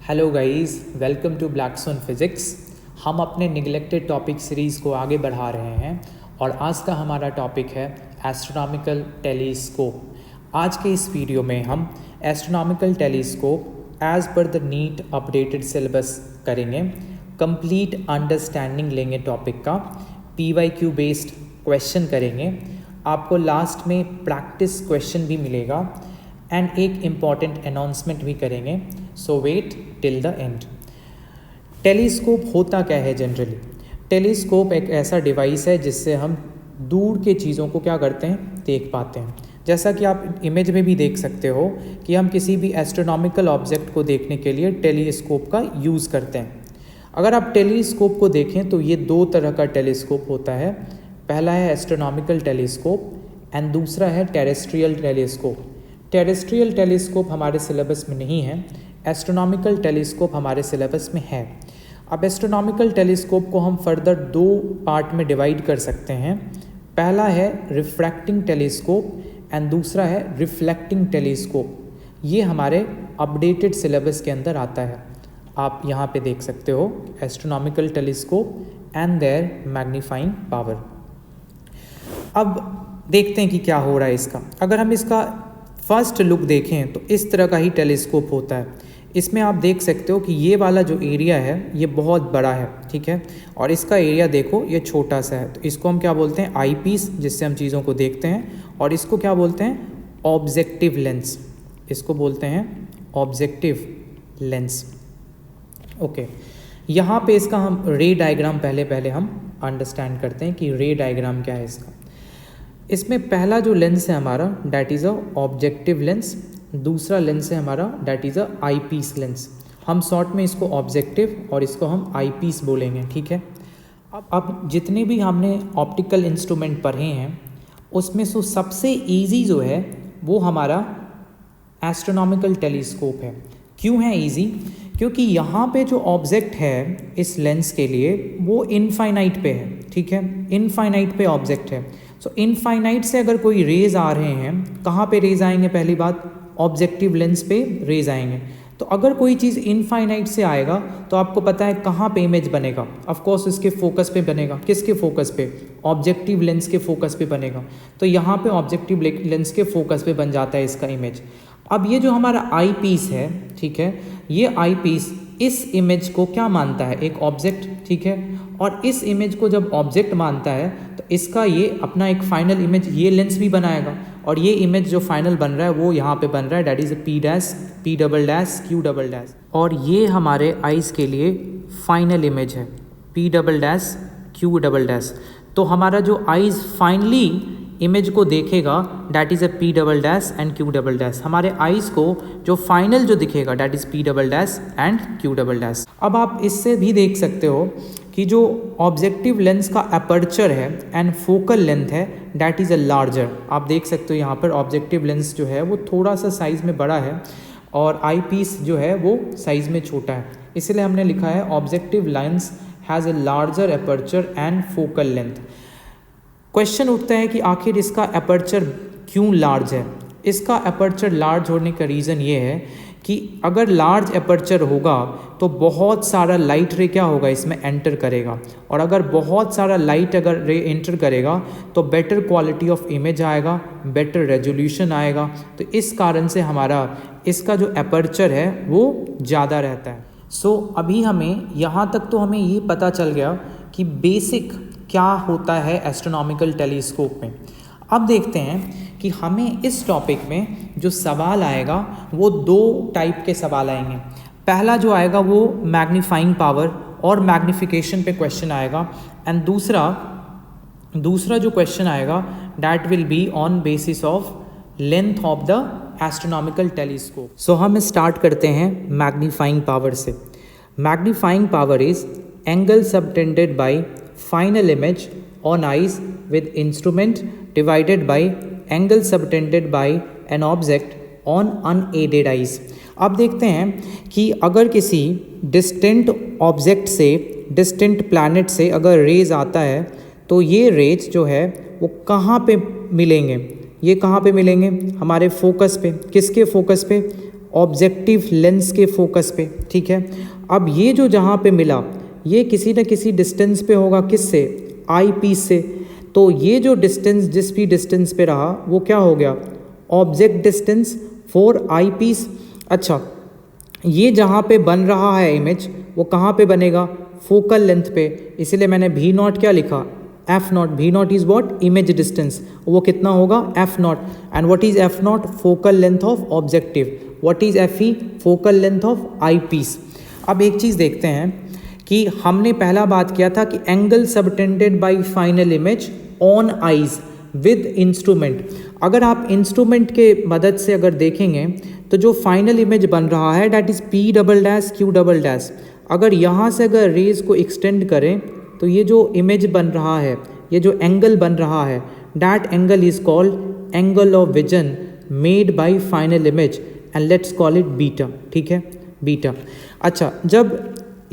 Hello guys, welcome to Blackstone physics. हम अपने neglected topic series को आगे बढ़ा रहे हैं और आज का हमारा टॉपिक है एस्ट्रोनॉमिकल टेलीस्कोप। आज के इस वीडियो में हम astronomical telescope as per the NEET updated syllabus करेंगे, कंप्लीट अंडरस्टैंडिंग लेंगे टॉपिक का, PYQ बेस्ड क्वेश्चन करेंगे, आपको लास्ट में प्रैक्टिस क्वेश्चन भी मिलेगा एंड एक इम्पॉर्टेंट अनाउंसमेंट भी करेंगे। So wait till the end. Telescope होता क्या है जनरली? टेलीस्कोप एक ऐसा डिवाइस है जिससे हम दूर के चीज़ों को क्या करते हैं, देख पाते हैं। जैसा कि आप इमेज में भी देख सकते हो कि हम किसी भी एस्ट्रोनॉमिकल ऑब्जेक्ट को देखने के लिए टेलीस्कोप का यूज़ करते हैं। अगर आप टेलीस्कोप को देखें तो ये दो तरह का टेलीस्कोप होता है। पहला है एस्ट्रोनॉमिकल टेलीस्कोप एंड दूसरा है टेरेस्ट्रियल टेलीस्कोप। टेरेस्ट्रियल टेलीस्कोप हमारे सिलेबस में नहीं है, एस्ट्रोनॉमिकल टेलीस्कोप हमारे सिलेबस में है। अब एस्ट्रोनॉमिकल टेलीस्कोप को हम फर्दर दो पार्ट में डिवाइड कर सकते हैं। पहला है रिफ्रैक्टिंग टेलीस्कोप एंड दूसरा है रिफ्लेक्टिंग टेलीस्कोप। ये हमारे अपडेटेड सिलेबस के अंदर आता है। आप यहाँ पे देख सकते हो astronomical telescope and their magnifying power. अब देखते हैं कि क्या हो रहा है इसका। अगर हम इसका फर्स्ट लुक देखें तो इस तरह का ही टेलीस्कोप होता है। इसमें आप देख सकते हो कि ये वाला जो एरिया है ये बहुत बड़ा है, ठीक है, और इसका एरिया देखो ये छोटा सा है। तो इसको हम क्या बोलते हैं, आई पीस, जिससे हम चीज़ों को देखते हैं, और इसको क्या बोलते हैं, ऑब्जेक्टिव लेंस। इसको बोलते हैं ऑब्जेक्टिव लेंस। ओके, यहाँ पे इसका हम रे डायग्राम पहले हम अंडरस्टैंड करते हैं कि रे डायग्राम क्या है इसका। इसमें पहला जो लेंस है हमारा that is a objective lens, दूसरा लेंस है हमारा that is a eyepiece lens. हम शॉर्ट में इसको ऑब्जेक्टिव और इसको हम आई पीस बोलेंगे, ठीक है। अब जितने भी हमने ऑप्टिकल इंस्ट्रूमेंट पढ़े हैं उसमें से सबसे इजी जो है वो हमारा एस्ट्रोनॉमिकल टेलीस्कोप है। क्यों है इजी? क्योंकि यहाँ पे जो ऑब्जेक्ट है इस लेंस के लिए वो इनफाइनाइट पे है, ठीक है, इनफाइनाइट पे ऑब्जेक्ट है। सो इनफाइनाइट से अगर कोई रेज आ रहे हैं, कहाँ पे रेज आएंगे? पहली बात ऑब्जेक्टिव लेंस पे रेज आएंगे। तो अगर कोई चीज़ इनफाइनाइट से आएगा तो आपको पता है कहाँ पे इमेज बनेगा, ऑफ कोर्स इसके फोकस पे बनेगा। किसके फोकस पे? ऑब्जेक्टिव लेंस के फोकस पे बनेगा। तो यहाँ पे ऑब्जेक्टिव लेंस के फोकस पे बन जाता है इसका इमेज। अब ये जो हमारा आई पीस है, ठीक है, ये आई पीस इस इमेज को क्या मानता है? एक ऑब्जेक्ट, ठीक है, और इस इमेज को जब ऑब्जेक्ट मानता है तो इसका ये अपना एक फाइनल इमेज ये लेंस भी बनाएगा, और ये इमेज जो फाइनल बन रहा है वो यहाँ पे बन रहा है, that is P dash, P double dash, Q double dash, और ये हमारे आइज के लिए फाइनल इमेज है, P double dash, Q double dash. तो हमारा जो आइज फाइनली इमेज को देखेगा that is a P double dash and Q double dash. हमारे आइज़ को जो फाइनल जो दिखेगा that is P double dash and Q double dash. अब आप इससे भी देख सकते हो कि जो ऑब्जेक्टिव लेंस का अपर्चर है एंड फोकल लेंथ है डैट इज़ अ लार्जर। आप देख सकते हो यहाँ पर ऑब्जेक्टिव लेंस जो है वो थोड़ा सा साइज़ में बड़ा है और आई पीस जो है वो साइज़ में छोटा है, इसलिए हमने लिखा है objective lens has a larger aperture and focal length. Question उठता है कि आखिर इसका अपर्चर क्यों लार्ज है? इसका अपर्चर लार्ज होने का रीज़न ये है कि अगर लार्ज अपर्चर होगा तो बहुत सारा लाइट रे क्या होगा, इसमें एंटर करेगा, और अगर बहुत सारा लाइट अगर रे एंटर करेगा तो बेटर क्वालिटी ऑफ इमेज आएगा, बेटर रेजोल्यूशन आएगा। तो इस कारण से हमारा इसका जो अपर्चर है वो ज़्यादा रहता है। सो अभी हमें यहाँ तक तो हमें ये पता चल गया कि बेसिक क्या होता है एस्ट्रोनॉमिकल टेलीस्कोप में। अब देखते हैं कि हमें इस टॉपिक में जो सवाल आएगा वो दो टाइप के सवाल आएंगे। पहला जो आएगा वो मैग्नीफाइंग पावर और मैग्निफिकेशन पे क्वेश्चन आएगा, एंड दूसरा जो क्वेश्चन आएगा that will be on basis of length of the astronomical telescope. So हम स्टार्ट करते हैं मैग्नीफाइंग पावर से। Magnifying power is angle subtended by final image on eyes with instrument divided by angle subtended by an object on unaided eyes। अब देखते हैं कि अगर किसी डिस्टेंट ऑब्जेक्ट से, डिस्टेंट प्लैनेट से अगर रेज आता है तो ये रेज जो है वो कहाँ पे मिलेंगे? ये कहाँ पे मिलेंगे? हमारे फोकस पे। किसके फोकस पे? ऑब्जेक्टिव लेंस के फोकस पे, ठीक है। अब ये जो जहाँ पे मिला ये किसी न किसी डिस्टेंस पे होगा, किससे, आई पीस से। तो ये जो डिस्टेंस जिस भी डिस्टेंस पे रहा वो क्या हो गया, object distance for eyepiece. अच्छा, ये जहाँ पे बन रहा है इमेज वो कहाँ पे बनेगा, फोकल लेंथ पे, इसीलिए मैंने भी नॉट क्या लिखा, F naught. V naught is what, image distance, वो कितना होगा, F naught. And what is F naught, focal length of objective. What is F E, focal length of eyepiece. अब एक चीज़ देखते हैं कि हमने पहला बात किया था कि angle subtended bye final image on eyes with instrument. अगर आप इंस्ट्रूमेंट के मदद से अगर देखेंगे तो जो फाइनल इमेज बन रहा है that is P double dash Q double dash. अगर यहाँ से अगर रेज को एक्सटेंड करें तो ये जो इमेज बन रहा है, ये जो एंगल बन रहा है, that angle is called angle of vision made by final image and let's call it beta, ठीक है, बीटा। अच्छा, जब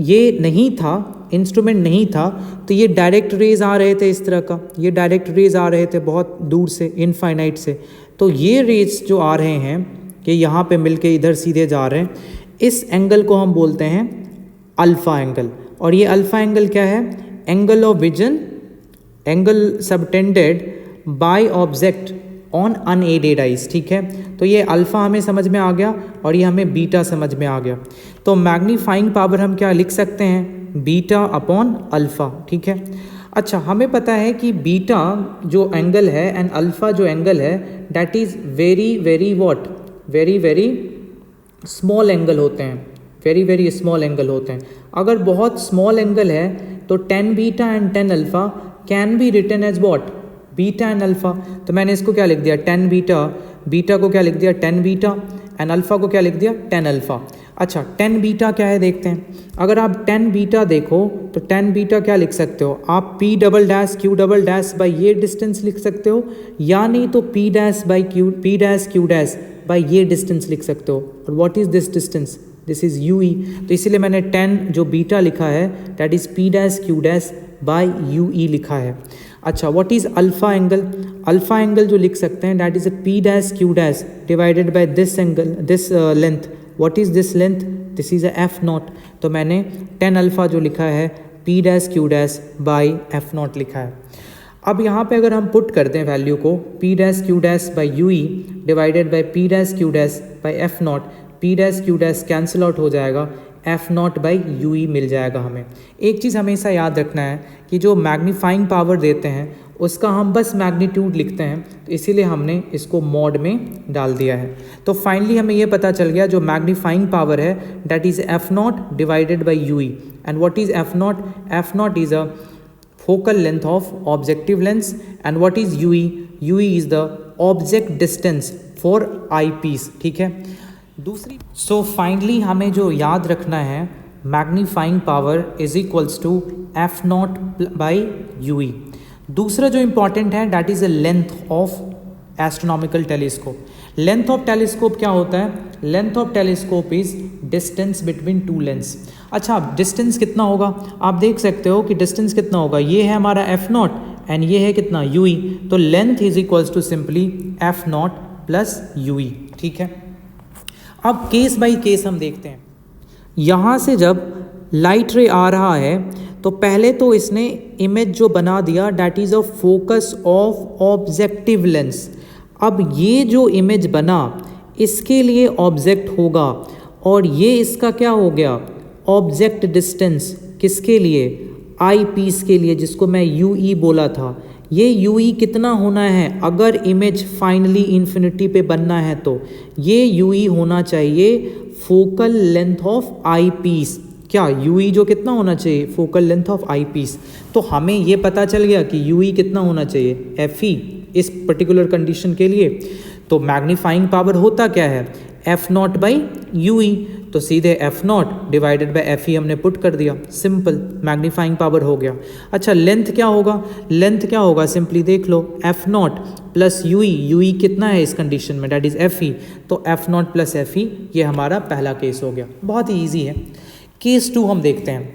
ये नहीं था, इंस्ट्रूमेंट नहीं था, तो ये डायरेक्ट रेज आ रहे थे इस तरह का, ये डायरेक्ट रेज आ रहे थे बहुत दूर से, इनफाइनाइट से। तो ये रेज जो आ रहे हैं कि यहाँ पे मिलके इधर सीधे जा रहे हैं, इस एंगल को हम बोलते हैं अल्फ़ा एंगल। और ये अल्फ़ा एंगल क्या है, angle of vision, angle subtended by object on unaided eyes, ठीक है। तो ये अल्फ़ा हमें समझ में आ गया और ये हमें बीटा समझ में आ गया। तो मैग्नीफाइंग पावर हम क्या लिख सकते हैं, बीटा अपॉन अल्फ़ा, ठीक है। अच्छा, हमें पता है कि बीटा जो एंगल है एंड अल्फ़ा जो एंगल है that is very very what, very very small angle होते हैं, वेरी वेरी स्मॉल एंगल होते हैं। अगर बहुत स्मॉल एंगल है तो tan beta and tan alpha can be written as what, beta and alpha. तो मैंने इसको क्या लिख दिया, tan बीटा, बीटा को क्या लिख दिया, tan बीटा, एंड अल्फ़ा को क्या लिख दिया, tan अल्फ़ा। अच्छा, tan बीटा क्या है देखते हैं। अगर आप tan बीटा देखो तो tan बीटा क्या लिख सकते हो आप, p double dash q double dash by ये डिस्टेंस लिख सकते हो, या नहीं तो p dash by q, p dash q dash by ये डिस्टेंस लिख सकते हो। और what is this distance, this is you E. तो इसीलिए मैंने tan जो बीटा लिखा है that is p dash q dash by U ई लिखा है। अच्छा, what is alpha angle, alpha angle जो लिख सकते हैं that is a p dash q dash divided by this angle, this length. What is this length, this is a F not. तो मैंने tan alpha जो लिखा है p dash q dash by F not लिखा है। अब यहाँ पे अगर हम पुट करते हैं वैल्यू को, p dash q dash by U E divided by p dash q dash by F not, p dash q dash cancel out हो जाएगा, F not by U E मिल जाएगा हमें। एक चीज़ हमेशा याद रखना है कि जो मैग्नीफाइंग पावर देते हैं उसका हम बस मैग्नीट्यूड लिखते हैं, तो इसीलिए हमने इसको मॉड में डाल दिया है। तो फाइनली हमें ये पता चल गया जो मैग्नीफाइंग पावर है that is F not divided by U E. And what is F not, F not is a focal length of objective lens and what is UE, UE is the object distance for eyepiece, ठीक है। दूसरी, so finally हमें जो याद रखना है, magnifying power is equals to F not by U E. दूसरा जो इम्पॉर्टेंट है that is the length of astronomical telescope. Length of telescope क्या होता है, length of telescope is distance between two lens. अच्छा, डिस्टेंस कितना होगा आप देख सकते हो कि डिस्टेंस कितना होगा, ये है हमारा एफ नॉट एंड ये है कितना यू ई। तो length is equals to simply F not plus U E, ठीक है। अब केस बाय केस हम देखते हैं। यहाँ से जब लाइट रे आ रहा है तो पहले तो इसने इमेज जो बना दिया that is a focus of objective lens. अब ये जो इमेज बना इसके लिए ऑब्जेक्ट होगा और ये इसका क्या हो गया, ऑब्जेक्ट डिस्टेंस, किसके लिए, आई पीस के लिए, जिसको मैं यू ई बोला था। ये यू ई कितना होना है, अगर इमेज फाइनली इन्फिनिटी पे बनना है तो ये यू ई होना चाहिए focal length of eyepiece. क्या यू ई जो कितना होना चाहिए, focal length of eyepiece. तो हमें ये पता चल गया कि यू ई कितना होना चाहिए, एफ ई, इस पर्टिकुलर कंडीशन के लिए। तो मैग्नीफाइंग पावर होता क्या है, F not by U E. तो सीधे F not divided by F E हमने पुट कर दिया, सिंपल मैग्नीफाइंग पावर हो गया। अच्छा, लेंथ क्या होगा, लेंथ क्या होगा, सिंपली देख लो, F not plus U E. U E कितना है इस कंडीशन में, डैट इज़ एफ ई। तो F not plus F E, ये हमारा पहला केस हो गया, बहुत ही ईजी है। केस टू हम देखते हैं।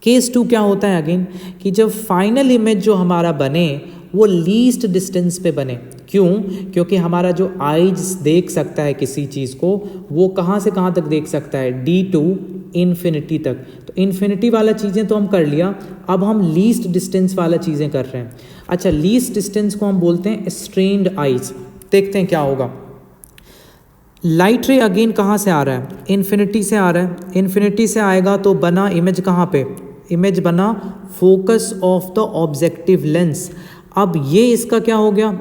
केस टू क्या होता है अगेन, कि जब फाइनल इमेज जो हमारा बने वो लीस्ट डिस्टेंस पे बने। क्यों? क्योंकि हमारा जो आइज देख सकता है किसी चीज़ को वो कहाँ से कहाँ तक देख सकता है, D टू इन्फिनिटी तक। तो इन्फिनिटी वाला चीज़ें तो हम कर लिया, अब हम लीस्ट डिस्टेंस वाला चीज़ें कर रहे हैं। अच्छा, लीस्ट डिस्टेंस को हम बोलते हैं स्ट्रेन्ड आइज। देखते हैं क्या होगा। लाइट रे अगेन कहाँ से आ रहा है, इन्फिनिटी से आ रहा है। इन्फिनिटी से आएगा तो बना इमेज कहाँ पे, इमेज बना focus of the objective lens. अब ये इसका क्या हो गया,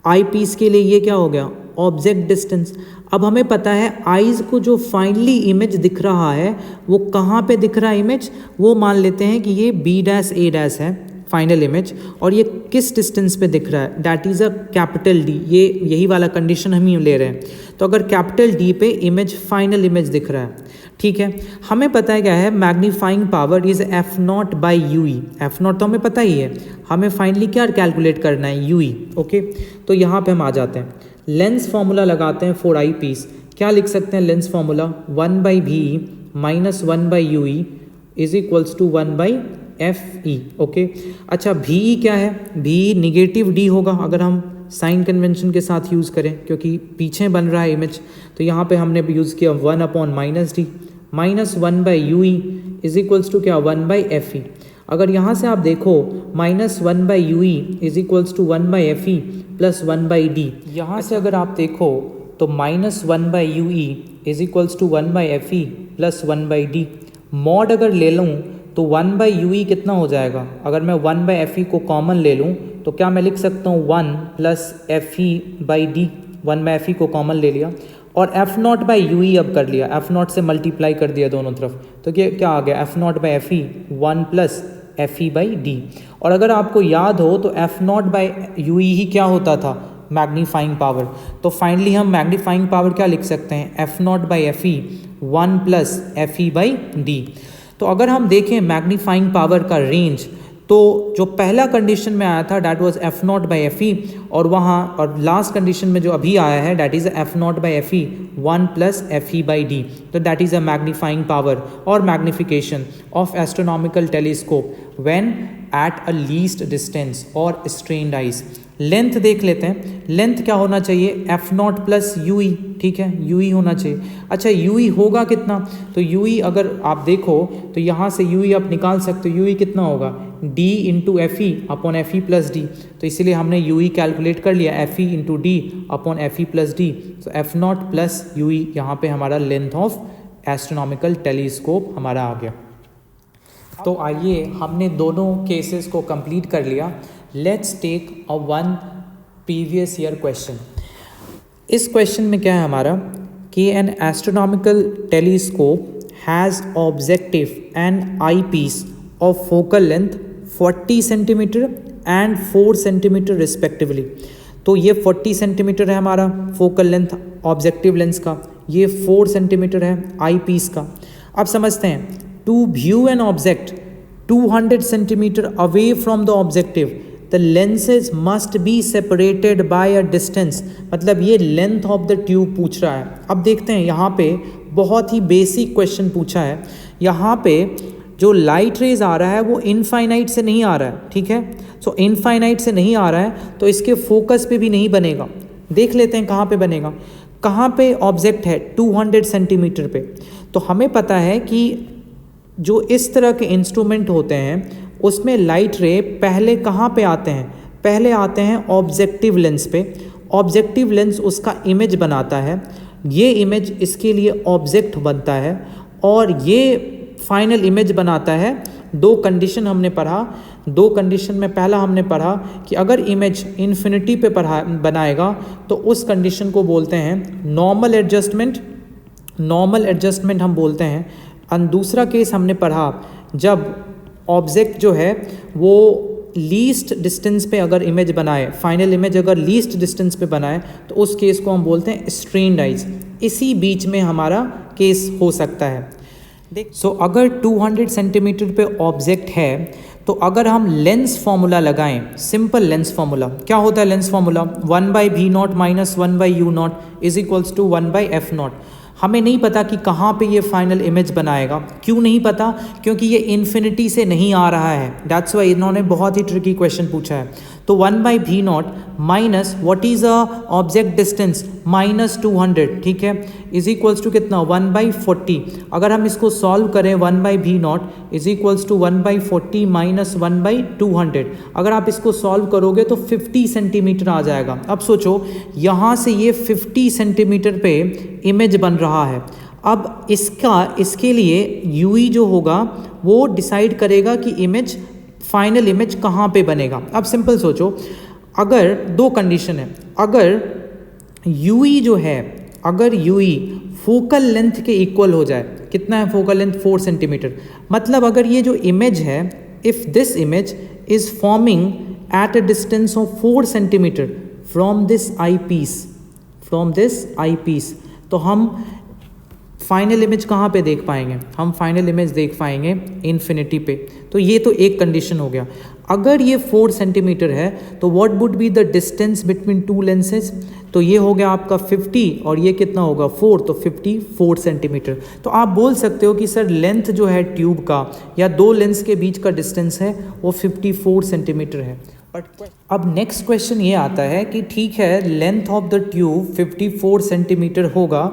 आई पीस के लिए ये क्या हो गया, ऑब्जेक्ट डिस्टेंस। अब हमें पता है आइज़ को जो फाइनली इमेज दिख रहा है वो कहाँ पे दिख रहा है इमेज, वो मान लेते हैं कि ये B'(A' है फाइनल इमेज, और ये किस डिस्टेंस पे दिख रहा है, that is a capital D। ये यही वाला कंडीशन हम ही ले रहे हैं। तो अगर कैपिटल D पे इमेज फाइनल इमेज दिख रहा है, ठीक है, हमें पता है क्या है, magnifying power is F0/UE। F0 तो हमें पता ही है, हमें फाइनली क्या कैलकुलेट करना है, UE। ओके, तो यहाँ पे हम आ जाते हैं, लेंस फार्मूला लगाते हैं फॉर आई पीस। क्या लिख सकते हैं lens formula, 1/VE minus 1/UE is equals to 1/FE। Okay, अच्छा VE क्या है, VE निगेटिव D होगा अगर हम साइन कन्वेंशन के साथ यूज़ करें, क्योंकि पीछे बन रहा है इमेज। तो यहाँ पे हमने यूज़ किया 1/-D minus 1/UE is equals to क्या, 1/FE। अगर यहाँ से आप देखो minus 1/UE is equals to 1/FE plus 1/D। यहाँ से अगर आप देखो तो minus 1/UE is equals to 1/FE plus 1/D। Mod अगर ले लूँ तो 1/UE कितना हो जाएगा, अगर मैं 1/FE को कॉमन ले लूँ तो क्या मैं लिख सकता हूँ 1 प्लस FE/D। 1/FE को कॉमन ले लिया और F0/UE अब कर लिया, F0 से मल्टीप्लाई कर दिया दोनों तरफ, तो क्या आ गया, F0/FE 1 प्लस FE/D। और अगर आपको याद हो तो F0/UE ही क्या होता था, मैग्नीफाइंग पावर। तो फाइनली हम मैग्नीफाइंग पावर क्या लिख सकते हैं, F0/FE 1 प्लस FE/D। तो अगर हम देखें मैग्नीफाइंग पावर का रेंज, तो जो पहला कंडीशन में आया था डैट वाज F0/FE, और वहाँ और लास्ट कंडीशन में जो अभी आया है that is F0/FE 1 plus FE/D। तो that is a magnifying power और magnification of astronomical telescope when at a least distance और स्ट्रेन्ड आइज। लेंथ देख लेते हैं, लेंथ क्या होना चाहिए, F0 प्लस UE, ठीक है, UE होना चाहिए। अच्छा UE होगा कितना, तो UE अगर आप देखो तो यहाँ से UE आप निकाल सकते हो, UE कितना होगा, D into FE upon FE plus D। तो इसीलिए हमने UE कैलकुलेट कर लिया, FE into D upon FE plus D। तो F0 प्लस UE यहाँ पे हमारा लेंथ ऑफ एस्ट्रोनॉमिकल टेलीस्कोप हमारा आ गया। तो आइए हमने दोनों केसेस को कंप्लीट कर लिया। Let's take a one previous year question. इस क्वेश्चन में क्या है हमारा कि an astronomical telescope has objective and eyepiece of focal length 40 centimetre and 4 centimetre respectively. तो ये 40 सेंटीमीटर है हमारा फोकल लेंथ ऑब्जेक्टिव लेंस का, ये 4 सेंटीमीटर है आई पीस का। अब समझते हैं, to view an object 200 centimetre away from the objective the lenses must be separated by a distance. मतलब ये लेंथ ऑफ द ट्यूब पूछ रहा है। अब देखते हैं यहाँ पे बहुत ही बेसिक क्वेश्चन पूछा है। यहाँ पे जो लाइट रेज आ रहा है वो इनफाइनाइट से नहीं आ रहा है, ठीक है, सो इनफाइनाइट से नहीं आ रहा है तो इसके फोकस पे भी नहीं बनेगा। देख लेते हैं कहाँ पे बनेगा, कहाँ पे ऑब्जेक्ट है 200 सेंटीमीटर पे। तो हमें पता है कि जो इस तरह के इंस्ट्रूमेंट होते हैं उसमें लाइट रे पहले कहाँ पे आते हैं, पहले आते हैं ऑब्जेक्टिव लेंस पे। ऑब्जेक्टिव लेंस उसका इमेज बनाता है, ये इमेज इसके लिए ऑब्जेक्ट बनता है और ये फाइनल इमेज बनाता है। दो कंडीशन हमने पढ़ा, दो कंडीशन में पहला हमने पढ़ा कि अगर इमेज इन्फिनिटी पे बनाएगा तो उस कंडीशन को बोलते हैं नॉर्मल एडजस्टमेंट, नॉर्मल एडजस्टमेंट हम बोलते हैं। और दूसरा केस हमने पढ़ा जब ऑब्जेक्ट जो है वो लीस्ट डिस्टेंस पे अगर इमेज बनाए, फाइनल इमेज अगर लीस्ट डिस्टेंस पे बनाए तो उस केस को हम बोलते हैं स्ट्रेन्ड आइज। इसी बीच में हमारा केस हो सकता है। सो अगर 200 सेंटीमीटर पे ऑब्जेक्ट है तो अगर हम लेंस फार्मूला लगाएं, सिंपल लेंस फार्मूला, क्या होता है lens formula, 1/V0 minus 1/U0 is equals to 1/F0। हमें नहीं पता कि कहाँ पे ये फाइनल इमेज बनाएगा। क्यों नहीं पता, क्योंकि ये इन्फिनिटी से नहीं आ रहा है, दैट्स वाई इन्होंने बहुत ही ट्रिकी क्वेश्चन पूछा है। तो 1/v0 minus what is a object distance -200, ठीक है, इज इक्वल्स टू कितना 1/40। अगर हम इसको सॉल्व करें 1/v0 is equals to 1/40 minus 1/200, अगर आप इसको सॉल्व करोगे तो 50 सेंटीमीटर आ जाएगा। अब सोचो यहाँ से ये 50 सेंटीमीटर पे इमेज बन रहा है। अब इसके लिए यूई जो होगा वो डिसाइड करेगा कि इमेज फाइनल इमेज कहाँ पे बनेगा। अब सिंपल सोचो, अगर दो कंडीशन है, अगर यूई जो है, अगर यूई फोकल लेंथ के इक्वल हो जाए, कितना है फोकल लेंथ 4 सेंटीमीटर, मतलब अगर ये जो इमेज है, if this image is forming at a distance of 4 centimetre from this eyepiece, तो हम फाइनल इमेज कहाँ पे देख पाएंगे, हम फाइनल इमेज देख पाएंगे इन्फिनिटी पे। तो ये तो एक कंडीशन हो गया। अगर ये 4 सेंटीमीटर है तो what would be the distance between to lenses, तो ये हो गया आपका 50 और ये कितना होगा 4, तो 54 सेंटीमीटर। तो आप बोल सकते हो कि सर लेंथ जो है ट्यूब का या दो लेंस के बीच का डिस्टेंस है वो 54 सेंटीमीटर है। अब नेक्स्ट क्वेश्चन ये आता है कि ठीक है, length of the tube 54 centimetre होगा,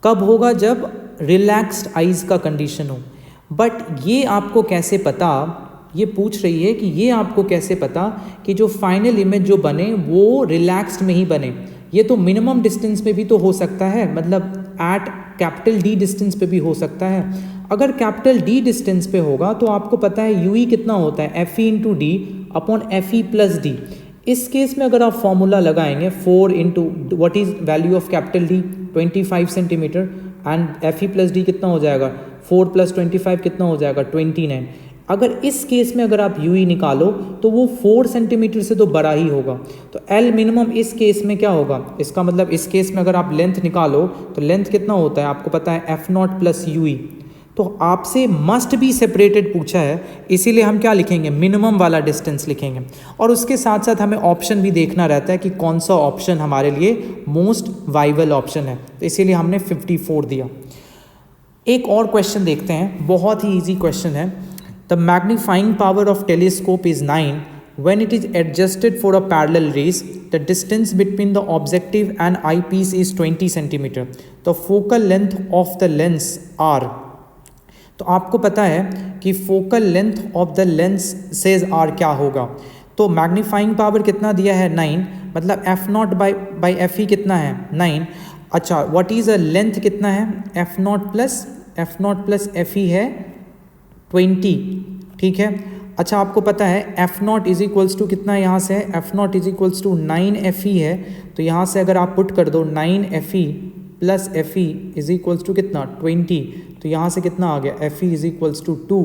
कब होगा, जब रिलैक्स्ड आइज का कंडीशन हो। बट ये आपको कैसे पता, ये पूछ रही है कि ये आपको कैसे पता कि जो फाइनल इमेज जो बने वो रिलैक्स्ड में ही बने। ये तो मिनिमम डिस्टेंस पे भी तो हो सकता है, मतलब एट कैपिटल डी डिस्टेंस पे भी हो सकता है। अगर कैपिटल डी डिस्टेंस पे होगा तो आपको पता है यूई कितना होता है, F E into D upon F E plus D. इस केस में अगर आप फॉर्मूला लगाएंगे 4 into what is value of capital D 25 centimetre and F E plus D कितना हो जाएगा 4 + 25 कितना हो जाएगा 29। अगर इस केस में अगर आप यूई निकालो तो वो 4 सेंटीमीटर से तो बड़ा ही होगा। तो एल मिनिमम इस केस में क्या होगा, इसका मतलब इस केस में अगर आप लेंथ निकालो तो लेंथ कितना होता है आपको पता है f0 प्लस यूई। तो आपसे मस्ट बी सेपरेटेड पूछा है, इसीलिए हम क्या लिखेंगे, मिनिमम वाला डिस्टेंस लिखेंगे। और उसके साथ साथ हमें ऑप्शन भी देखना रहता है कि कौन सा ऑप्शन हमारे लिए मोस्ट वाइबल ऑप्शन है, तो इसीलिए हमने 54 दिया। एक और क्वेश्चन देखते हैं, बहुत ही ईजी क्वेश्चन है। The magnifying power of telescope is 9 when it is adjusted for a parallel rays. The distance between the objective and eyepiece is 20 centimeter. The focal length of the lens are, तो आपको पता है कि focal length of the lenses are आर क्या होगा। तो magnifying power कितना दिया है 9, मतलब f0 बाई एफ ई कितना है 9। अच्छा, व्हाट इज़ अ लेंथ कितना है f0 प्लस एफ ई है 20, ठीक है। अच्छा, आपको पता है f0 इज इक्वल्स टू कितना है, यहाँ से है f0 is equals to 9 F E है। तो यहाँ से अगर आप पुट कर दो 9 F E plus F E is equals to कितना 20, तो यहाँ से कितना आ गया F E is equals to 2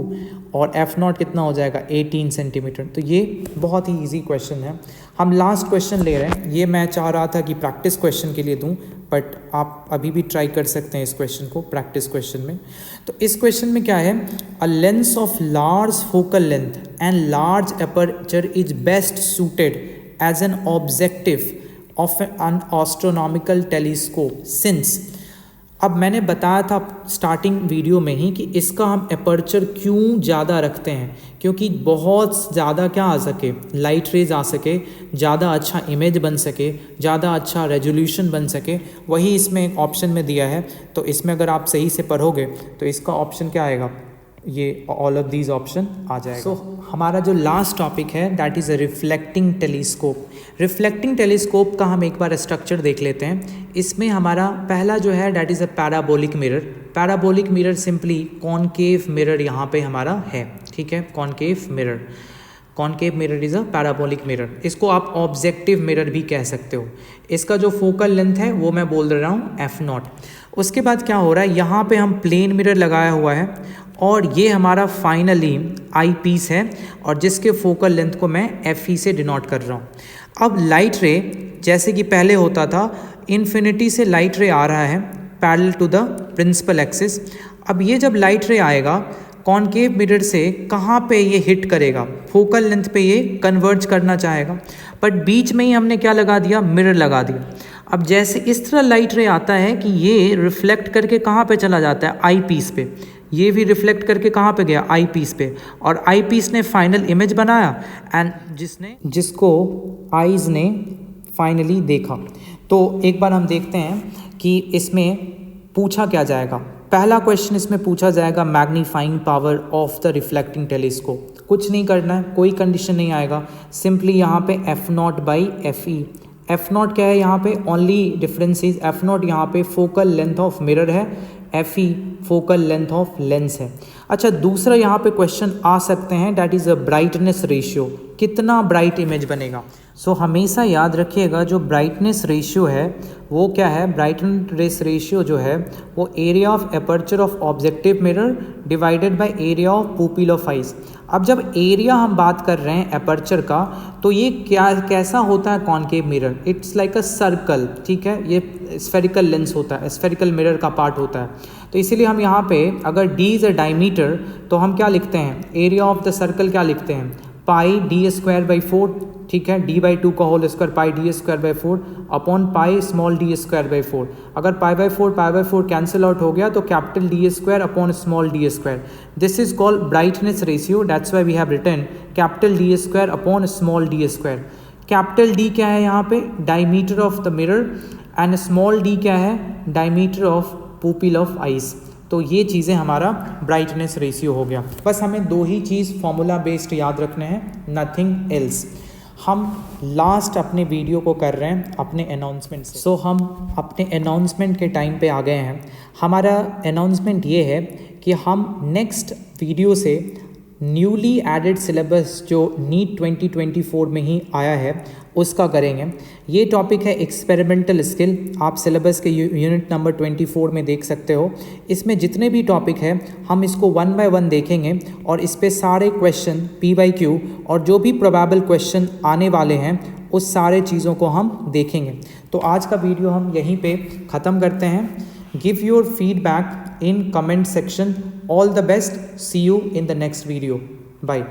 और f0 कितना हो जाएगा 18 सेंटीमीटर। तो ये बहुत ही इजी क्वेश्चन है। हम लास्ट क्वेश्चन ले रहे हैं, ये मैं चाह रहा था कि प्रैक्टिस क्वेश्चन के लिए दूं, बट आप अभी भी ट्राई कर सकते हैं इस क्वेश्चन को प्रैक्टिस क्वेश्चन में। तो इस क्वेश्चन में क्या है, a lens of large focal length and large aperture is best suited as an objective of an astronomical telescope since. अब मैंने बताया था स्टार्टिंग वीडियो में ही कि इसका हम अपर्चर क्यों ज़्यादा रखते हैं, क्योंकि बहुत ज़्यादा क्या आ सके, लाइट रेज आ सके, ज़्यादा अच्छा इमेज बन सके, ज़्यादा अच्छा रेजोल्यूशन बन सके। वही इसमें एक ऑप्शन में दिया है। तो इसमें अगर आप सही से पढ़ोगे तो इसका ऑप्शन क्या आएगा, ये ऑल ऑफ दीज ऑप्शन आ जाएगा। सो हमारा जो लास्ट टॉपिक है that is a reflecting telescope. Reflecting telescope का हम एक बार स्ट्रक्चर देख लेते हैं। इसमें हमारा पहला जो है that is a parabolic mirror. Parabolic mirror simply concave mirror यहाँ पे हमारा है, ठीक है, concave mirror. Concave mirror is a parabolic mirror. इसको आप ऑब्जेक्टिव मिरर भी कह सकते हो। इसका जो फोकल लेंथ है वो मैं बोल रहा हूँ f0। उसके बाद क्या हो रहा है, यहाँ पे हम प्लेन मिरर लगाया हुआ है और ये हमारा फाइनली आई पीस है और जिसके फोकल लेंथ को मैं एफ ई से डिनोट कर रहा हूँ। अब लाइट रे जैसे कि पहले होता था, इन्फिनिटी से लाइट रे आ रहा है parallel to the principal axis. अब ये जब लाइट रे आएगा कॉनकेव मिरर से कहाँ पे ये हिट करेगा, फोकल लेंथ पे ये कन्वर्ज करना चाहेगा, बट बीच में ही हमने क्या लगा दिया, मिरर लगा दिया। अब जैसे इस तरह लाइट रे आता है कि ये रिफ्लेक्ट करके कहाँ पे चला जाता है, आई पीस पे। ये भी रिफ्लेक्ट करके कहाँ पे गया, आई पीस पे, और आई पीस ने फाइनल इमेज बनाया एंड जिसको आईज ने फाइनली देखा। तो एक बार हम देखते हैं कि इसमें पूछा क्या जाएगा। पहला क्वेश्चन इसमें पूछा जाएगा magnifying power of the reflecting telescope. कुछ नहीं करना है, कोई कंडीशन नहीं आएगा, सिंपली यहाँ पे F0/FE। F0 क्या है यहाँ पे, ओनली डिफरेंस इज F0 यहाँ पे फोकल लेंथ ऑफ मिरर है, FE focal length of lens है। अच्छा, दूसरा यहाँ पे क्वेश्चन आ सकते हैं, that is a brightness ratio, कितना ब्राइट इमेज बनेगा। सो हमेशा याद रखिएगा जो ब्राइटनेस रेशियो है वो क्या है, ब्राइटनेस रेशियो जो है वो area of aperture of objective mirror divided by area of pupil of eyes. अब जब एरिया हम बात कर रहे हैं एपर्चर का, तो ये कैसा होता है concave mirror, it's like a circle, ठीक है, ये स्फेरिकल लेंस होता है, स्फेरिकल मिरर का पार्ट होता है। तो इसीलिए हम यहाँ पे अगर d इज़ अ डायमीटर तो हम क्या लिखते हैं, एरिया ऑफ द सर्कल क्या लिखते हैं, पाई d²/4, ठीक है, d/2 का whole square pi d²/4 upon pi small d²/4। अगर पाई/4 कैंसिल आउट हो गया तो capital d² upon small d²। This is called brightness ratio, that's why we have written capital d² upon small d²। Capital D क्या है यहाँ पे, diameter of the mirror, and small d क्या है, diameter of pupil of eyes. तो ये चीज़ें हमारा ब्राइटनेस रेशियो हो गया। बस हमें दो ही चीज़ फॉर्मूला बेस्ड याद रखने हैं, नथिंग एल्स। हम लास्ट अपने वीडियो को कर रहे हैं अपने अनाउंसमेंट से। सो हम अपने अनाउंसमेंट के टाइम पे आ गए हैं। हमारा अनाउंसमेंट ये है कि हम नेक्स्ट वीडियो से न्यूली एडेड सिलेबस जो नीट 2024 में ही आया है उसका करेंगे। ये टॉपिक है एक्सपेरिमेंटल स्किल, आप सिलेबस के यूनिट नंबर 24 में देख सकते हो। इसमें जितने भी टॉपिक हैं हम इसको 1 बाय 1 देखेंगे और इस पे सारे क्वेश्चन P/Q और जो भी प्रोबेबल क्वेश्चन आने वाले हैं उस सारे चीज़ों को हम देखेंगे। तो आज का वीडियो हम यहीं पे ख़त्म करते हैं। Give your feedback in comment section. All the best. See you in the next video. Bye.